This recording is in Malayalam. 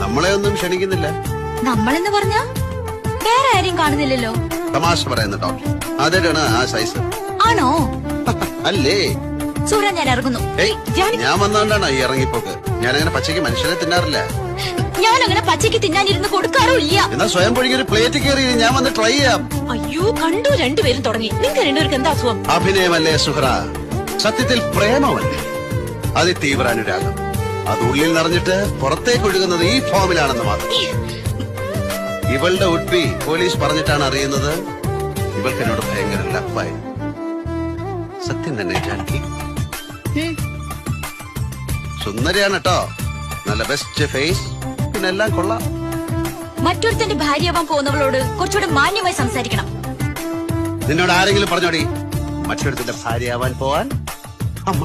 നമ്മളെ ഒന്നും ക്ഷണിക്കുന്നില്ല. നമ്മളെന്ന് പറഞ്ഞാ വേറെ ആരെയും കാണുന്നില്ലല്ലോ. തമാശ പറയുന്ന ഡോക്ടർ ആദ്യമായിട്ടാണ് ആ സൈസ്. ആണോ? അല്ലേ സൂര്യ, ഞാൻ ഇറങ്ങുന്നു. ഞാൻ വന്നോണ്ടാണ് ഈ ഇറങ്ങിപ്പോക്ക്. ഞാനങ്ങനെ പച്ചയ്ക്ക് മനുഷ്യരെ തിന്നാറില്ല. ഞാനങ്ങനെ പച്ചയ്ക്ക് തിന്നാനിരുന്ന് കൊടുക്കാറുമില്ല. എന്നാ സ്വയം പൊഴിഞ്ഞ ഒരു പ്ലേറ്റ് കയറി ഞാൻ വന്ന് ട്രൈ ചെയ്യാം. അയ്യോ, കണ്ടു രണ്ടുപേരും തുടങ്ങി. നിങ്ങൾക്ക് രണ്ടുപേർക്ക് എന്താ അസുഖം? അഭിനയമല്ലേ സുഹറ, സത്യത്തിൽ പ്രേമമല്ലേ, അതിതീവ്ര അനുരാഗം. അത് ഉള്ളിൽ നിറഞ്ഞിട്ട് പുറത്തേക്ക് ഒഴുകുന്നത് ഈ ഫോമിലാണെന്ന് മാത്രം. ഇവളുടെ ഉഡ്ബി പോലീസ് പറഞ്ഞിട്ടാണ് അറിയുന്നത് ഇവൾക്ക് എന്നോട് ഭയങ്കര ലപ്പായി. സത്യം തന്നെ ജാനകി, സുന്ദരിയാണ് കേട്ടോ, നല്ല ബെസ്റ്റ് ഫേസ്, പിന്നെ എല്ലാം കൊള്ളാം. മറ്റൊരുത്തന്റെ ഭാര്യയാവാൻ പോകുന്നവളോട് കുറച്ചുകൂടെ മാന്യമായി സംസാരിക്കണം. നിന്നോട് ആരെങ്കിലും പറഞ്ഞോടി മറ്റൊരുത്തിന്റെ ഭാര്യയാവാൻ പോവാൻ? അമ്മ